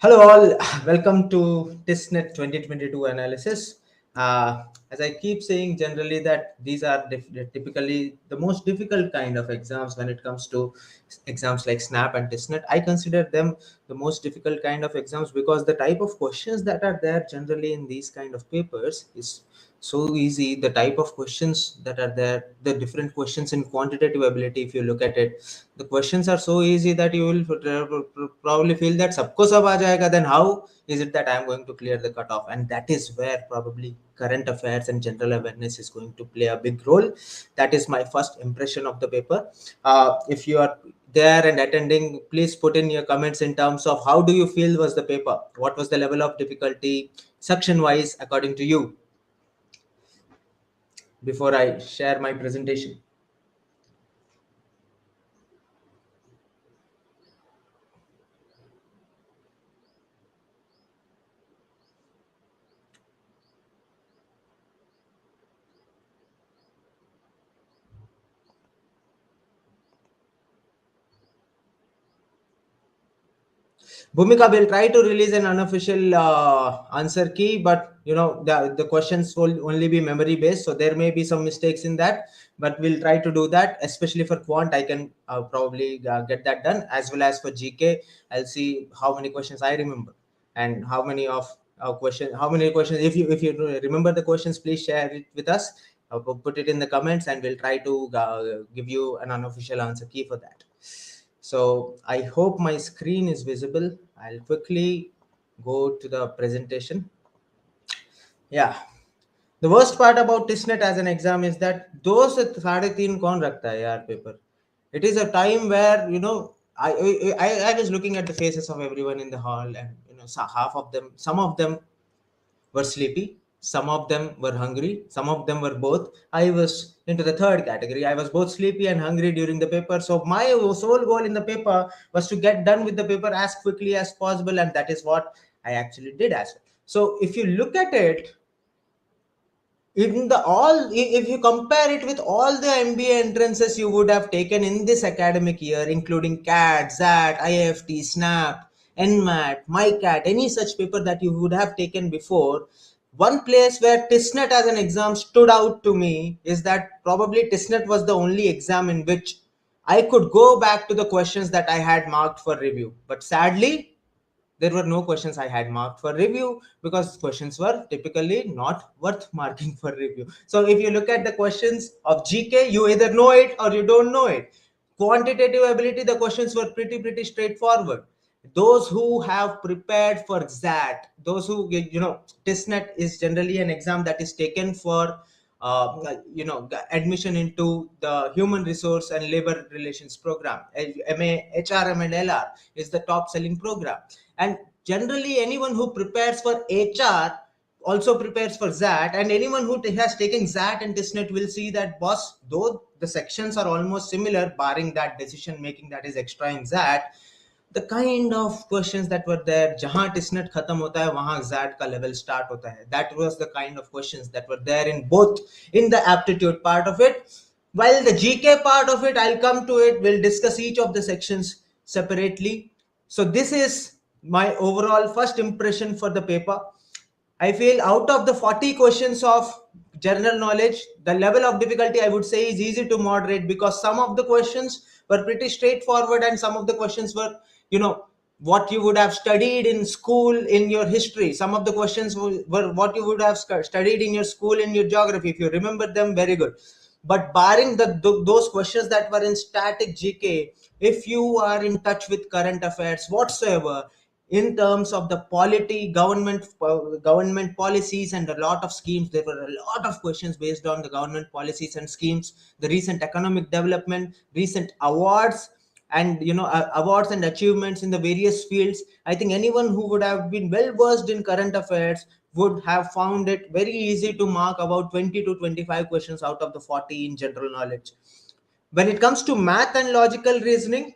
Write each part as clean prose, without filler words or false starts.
Hello all, welcome to TISSNET 2022 analysis. As I keep saying generally that these are typically the most difficult kind of exams when it comes to exams like SNAP and TISSNET. I consider them the most difficult kind of exams because the type of questions that are there generally in these kind of papers is so easy. The type of questions that are there, the different questions in quantitative ability, if you look at it, the questions are so easy that you will probably feel that sabko sab aa jayega, then how is it that I am going to clear the cutoff? And that is where probably current affairs and general awareness is going to play a big role. That is my first impression of the paper. If you are there and attending, please put in your comments in terms of how do you feel was the paper, what was the level of difficulty section wise according to you, before I share my presentation. Bhumika will try to release an unofficial answer key, but the questions will only be memory based, so there may be some mistakes in that. But we'll try to do that, especially for quant. I can probably get that done, as well as for GK. I'll see how many questions I remember and how many of how many questions. If you remember the questions, please share it with us. Put it in the comments, and we'll try to give you an unofficial answer key for that. So I hope my screen is visible. I'll quickly go to the presentation. Yeah. The worst part about TISSNET as an exam is that those 3.5 कौन रखता है यार paper. It is a time where I was looking at the faces of everyone in the hall, and half of them, some of them were sleepy, some of them were hungry, some of them were both. I was into the third category. I was both sleepy and hungry during the paper. So my sole goal in the paper was to get done with the paper as quickly as possible, and that is what I actually did as well. So if you look at it, in the all if you compare it with all the MBA entrances you would have taken in this academic year, including CAT, ZAT, IFT, SNAP, NMAT, MyCat, any such paper that you would have taken before, one place where TISSNET as an exam stood out to me is that probably TISSNET was the only exam in which I could go back to the questions that I had marked for review. But sadly, there were no questions I had marked for review because questions were typically not worth marking for review. So if you look at the questions of GK, you either know it or you don't know it. Quantitative ability, the questions were pretty straightforward. Those who have prepared for XAT, those who, TISSNET is generally an exam that is taken for admission into the human resource and labor relations program. MA HRM and LR is the top selling program, and generally anyone who prepares for HR also prepares for ZAT, and anyone who has taken ZAT and TISSNET will see that, boss, though the sections are almost similar barring that decision making that is extra in ZAT, the kind of questions that were there, जहां TISSNET खत्म होता है वहां ZAT का level start होता है, that was the kind of questions that were there in both, in the aptitude part of it. While the GK part of it, I'll come to it, we'll discuss each of the sections separately. So this is my overall first impression for the paper. I feel out of the 40 questions of general knowledge, the level of difficulty I would say is easy to moderate, because some of the questions were pretty straightforward and some of the questions were, what you would have studied in school in your history. Some of the questions were what you would have studied in your school in your geography. If you remember them, very good. But barring those questions that were in static GK, if you are in touch with current affairs whatsoever, in terms of the polity, government policies and a lot of schemes, there were a lot of questions based on the government policies and schemes, the recent economic development, recent awards, and awards and achievements in the various fields. I think anyone who would have been well versed in current affairs would have found it very easy to mark about 20 to 25 questions out of the 40 in general knowledge. When it comes to math and logical reasoning,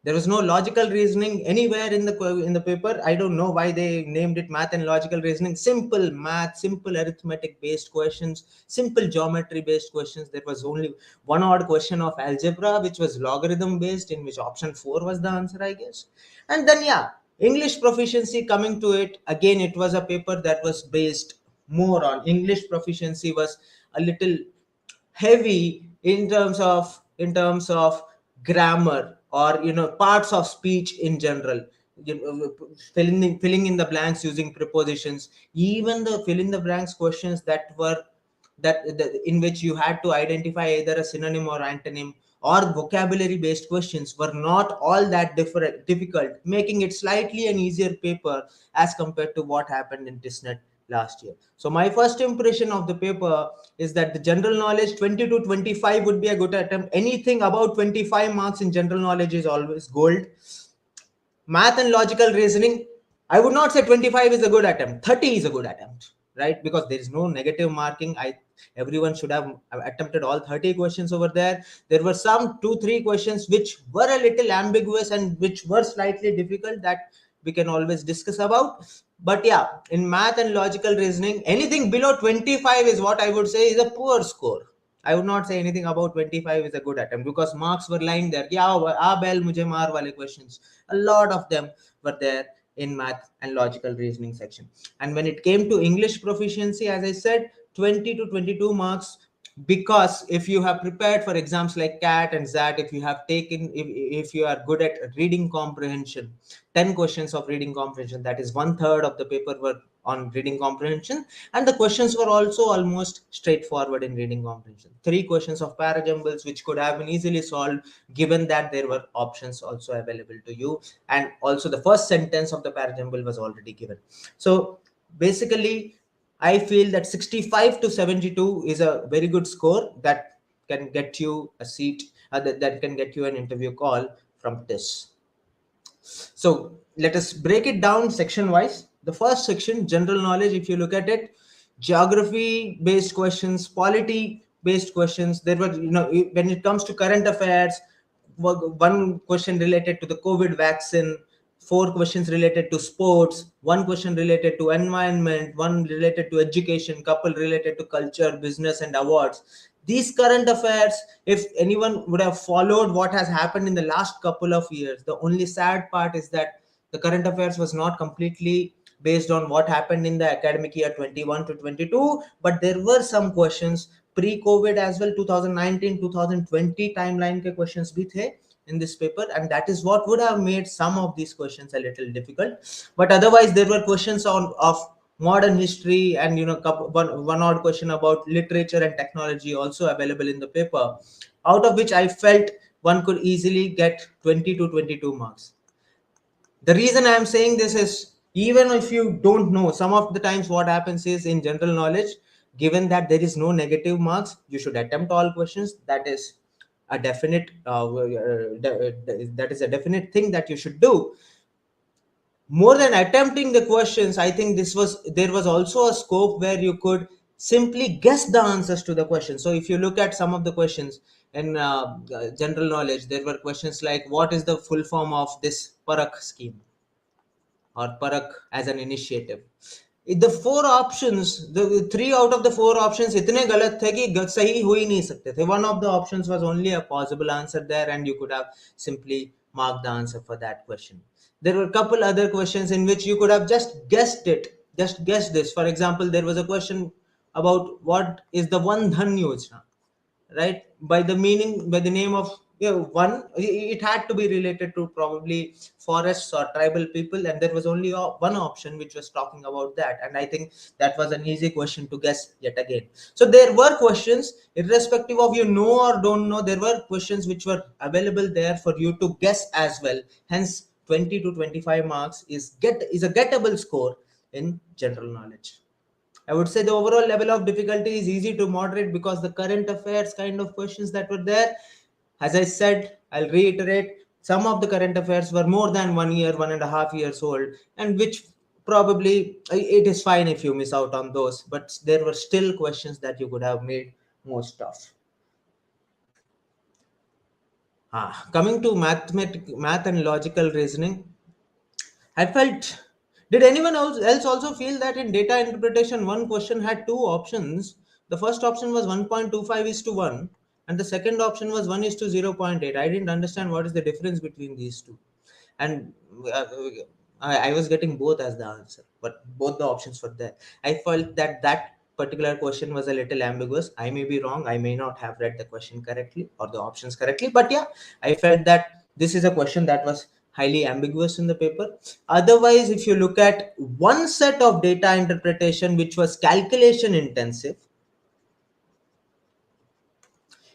there was no logical reasoning anywhere in the paper. I don't know why they named it math and logical reasoning. Simple math, simple arithmetic based questions, simple geometry based questions. There was only one odd question of algebra which was logarithm based, in which option 4 was the answer, I guess. And then, yeah, English proficiency, coming to it, again, it was a paper that was based more on English proficiency, was a little heavy in terms of grammar, or parts of speech in general. Filling in the blanks using prepositions, even the fill in the blanks questions that in which you had to identify either a synonym or antonym, or vocabulary based questions, were not all that difficult, making it slightly an easier paper as compared to what happened in TISSNET last year. So my first impression of the paper is that the general knowledge 20 to 25 would be a good attempt. Anything about 25 marks in general knowledge is always gold. Math and logical reasoning, I would not say 25 is a good attempt, 30 is a good attempt, right? Because there is no negative marking. Everyone should have attempted all 30 questions over there. There were some 2-3 questions which were a little ambiguous and which were slightly difficult, that we can always discuss about. But yeah, in math and logical reasoning, anything below 25 is what I would say is a poor score. I would not say anything about 25 is a good attempt, because marks were lying there. Yeah, bell mujhe maar wale questions. A lot of them were there in math and logical reasoning section. And when it came to English proficiency, as I said, 20 to 22 marks, because if you have prepared for exams like CAT and ZAT, if you have taken, if you are good at reading comprehension, 10 questions of reading comprehension, that is 1/3 of the paper were on reading comprehension, and the questions were also almost straightforward in reading comprehension. 3 questions of parajumbles which could have been easily solved, given that there were options also available to you, and also the first sentence of the parajumble was already given. So basically, I feel that 65 to 72 is a very good score that can get you a seat, that can get you an interview call from TISS. So let us break it down section wise. The first section, general knowledge, if you look at it, geography based questions, polity based questions. There were, when it comes to current affairs, one question related to the COVID vaccine, 4 questions related to sports, 1 question related to environment, 1 related to education, couple related to culture, business, and awards. These current affairs, if anyone would have followed what has happened in the last couple of years, the only sad part is that the current affairs was not completely based on what happened in the academic year 21 to 22, but there were some questions pre-COVID as well, 2019 2020 timeline ke questions bhi the in this paper, and that is what would have made some of these questions a little difficult. But otherwise, there were questions of modern history, and one odd question about literature and technology also available in the paper, out of which I felt one could easily get 20 to 22 marks. The reason I am saying this is, even if you don't know, some of the times what happens is, in general knowledge, given that there is no negative marks, you should attempt all questions. That is a definite that is a definite thing that you should do. More than attempting the questions, I think there was also a scope where you could simply guess the answers to the question. So if you look at some of the questions in general knowledge, there were questions like, what is the full form of this parak scheme, or parak as an initiative? The 4 options, the 3 out of the 4 options itne galat the ki sahi ho hi nahi sakte the. One of the options was only a possible answer there, and you could have simply marked the answer for that question. There were a couple other questions in which you could have just guessed this. For example, there was a question about what is the One Dhan Yojana, right? By the name of, one, it had to be related to probably forests or tribal people, and there was only one option which was talking about that, and I think that was an easy question to guess yet again. So there were questions, irrespective of you know or don't know, there were questions which were available there for you to guess as well. Hence 20 to 25 marks is a gettable score in general knowledge. I would say the overall level of difficulty is easy to moderate, because the current affairs kind of questions that were there, as I said, I'll reiterate, some of the current affairs were more than 1 year, 1.5 years old, and which probably it is fine if you miss out on those, but there were still questions that you could have made most of. Coming to math and logical reasoning, I felt, did anyone else also feel that in data interpretation, one question had 2 options? The first option was 1.25:1, and the second option was 1:0.8. I didn't understand what is the difference between these two. And I was getting both as the answer, but both the options were there. I felt that that particular question was a little ambiguous. I may be wrong. I may not have read the question correctly or the options correctly, but yeah, I felt that this is a question that was highly ambiguous in the paper. Otherwise, if you look at one set of data interpretation, which was calculation intensive,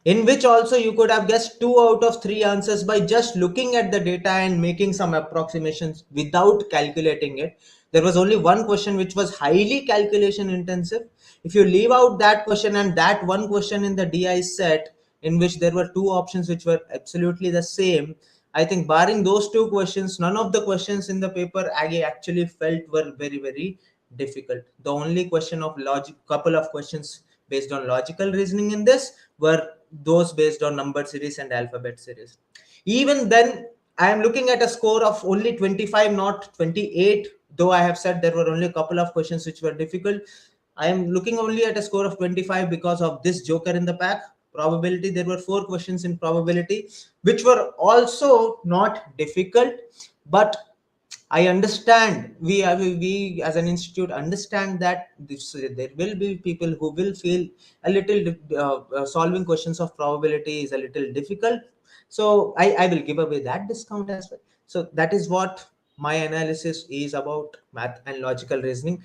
in which also you could have guessed 2 out of 3 answers by just looking at the data and making some approximations without calculating it. There was only one question which was highly calculation intensive. If you leave out that question and that one question in the DI set, in which there were 2 options which were absolutely the same, I think barring those 2 questions, none of the questions in the paper I actually felt were very, very difficult. The only question of logic, couple of questions based on logical reasoning in this were those based on number series and alphabet series. Even then, I am looking at a score of only 25, not 28, though I have said there were only a couple of questions which were difficult. I am looking only at a score of 25 because of this joker in the pack. Probability, there were 4 questions in probability, which were also not difficult, but I understand, we as an institute understand that there will be people who will feel a little solving questions of probability is a little difficult. So I will give away that discount as well. So that is what my analysis is about math and logical reasoning.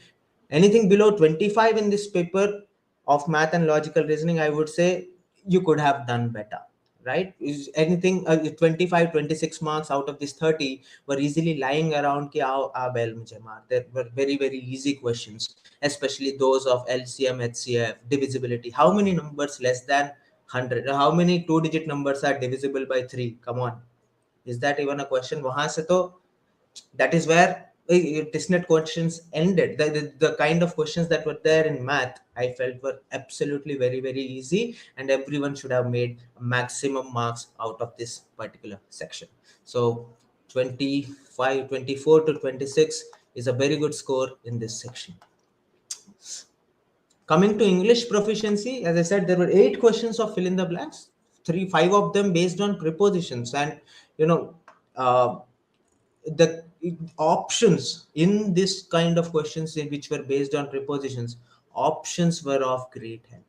Anything below 25 in this paper of math and logical reasoning, I would say you could have done better, right? Is anything 25, 26 marks out of this 30 were easily lying around ki bell mujhe maar. There were very, very easy questions, especially those of LCM, HCF, divisibility. How many numbers less than 100? How many 2-digit numbers are divisible by 3? Come on. Is that even a question? Wahan se to, that is where TISSNET questions ended. The kind of questions that were there in math, I felt were absolutely very, very easy, and everyone should have made maximum marks out of this particular section. So 25, 24 to 26 is a very good score in this section. Coming to English proficiency, as I said, there were 8 questions of fill in the blanks, 5 of them based on prepositions, and the options in this kind of questions which were based on prepositions, options were of great help.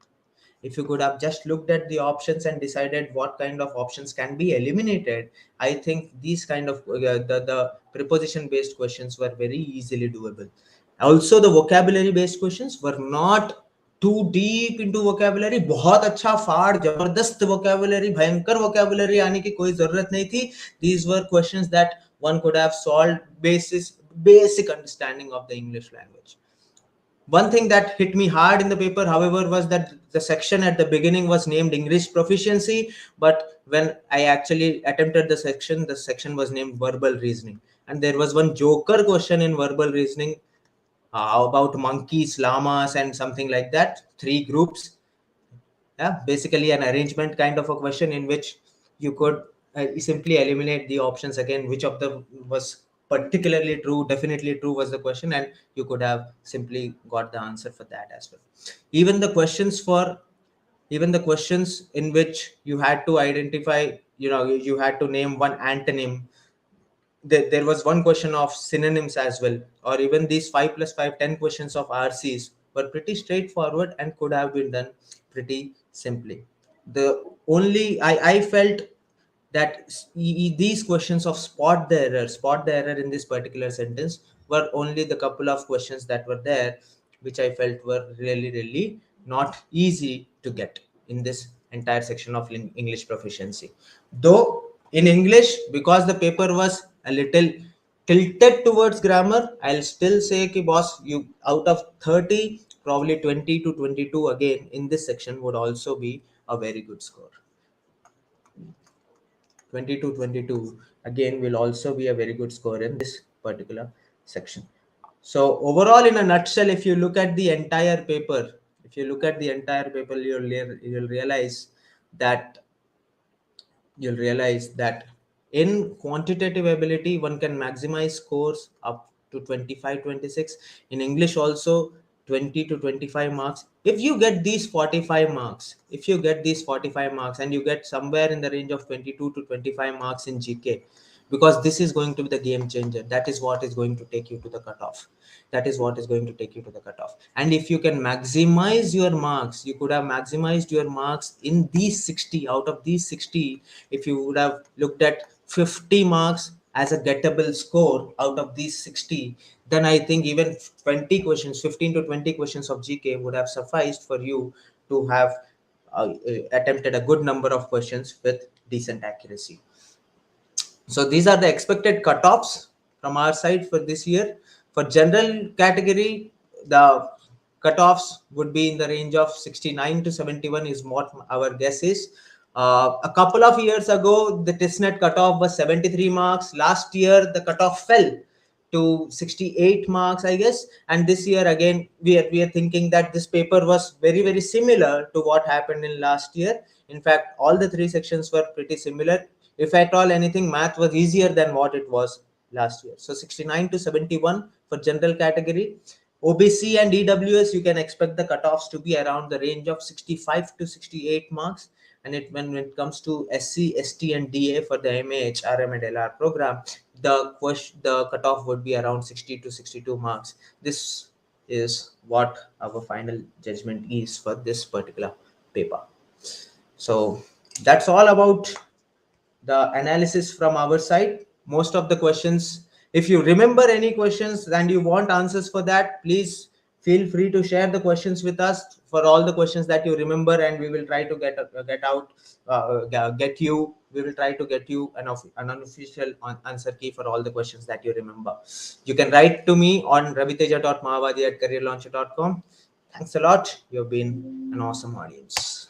If you could have just looked at the options and decided what kind of options can be eliminated, I think these kind of the preposition based questions were very easily doable. Also, the vocabulary based questions were not too deep into vocabulary. बहुत अच्छा फाड़ जबरदस्त vocabulary, भयंकर vocabulary आने की कोई जरूरत नहीं थी. These were questions that one could have solved basic understanding of the English language. One thing that hit me hard in the paper, however, was that the section at the beginning was named English Proficiency, but when I actually attempted the section was named Verbal Reasoning. And there was one joker question in Verbal Reasoning about monkeys, llamas, and something like that. 3 groups. Yeah, basically an arrangement kind of a question in which you could simply eliminate the options again, which of them was particularly true, definitely true was the question, and you could have simply got the answer for that as well. Even the questions in which you had to identify, you had to name one antonym. There was one question of synonyms as well, or even these 5 plus 5, 10 questions of RCs were pretty straightforward and could have been done pretty simply. The only I felt that these questions of spot the error in this particular sentence were only the couple of questions that were there, which I felt were really, really not easy to get in this entire section of English proficiency. Though in English, because the paper was a little tilted towards grammar, I'll still say ki boss, you out of 30, probably 20 to 22 again in this section would also be a very good score. 20 to 22 again will also be a very good score in this particular section. So overall, in a nutshell, if you look at the entire paper, you'll realize that in quantitative ability one can maximize scores up to 25, 26. In English also 20 to 25 marks. If you get these 45 marks, and you get somewhere in the range of 22 to 25 marks in GK, because this is going to be the game changer. That is what is going to take you to the cutoff. That is what is going to take you to the cutoff. And if you can maximize your marks, you could have maximized your marks in these 60. Out of these 60, if you would have looked at 50 marks as a gettable score out of these 60, then I think even 20 questions, 15 to 20 questions of GK would have sufficed for you to have attempted a good number of questions with decent accuracy. So these are the expected cutoffs from our side for this year. For general category, the cutoffs would be in the range of 69 to 71 is what our guess is. A couple of years ago, the TISSNET cutoff was 73 marks. Last year, the cutoff fell to 68 marks, I guess. And this year, again, we are thinking that this paper was very, very similar to what happened in last year. In fact, all the three sections were pretty similar. If at all anything, math was easier than what it was last year. So 69 to 71 for general category. OBC and EWS, you can expect the cutoffs to be around the range of 65 to 68 marks. And when it comes to SC, ST, and DA for the MAH, RM, and LR program, the cutoff would be around 60 to 62 marks. This is what our final judgment is for this particular paper. So that's all about the analysis from our side. Most of the questions, if you remember any questions and you want answers for that, please feel free to share the questions with us for all the questions that you remember, and we will try to get you we will try to get you an unofficial answer key for all the questions that you remember. You can write to me on raviteja.mahavadi@careerlauncher.com. Thanks a lot. You've been an awesome audience.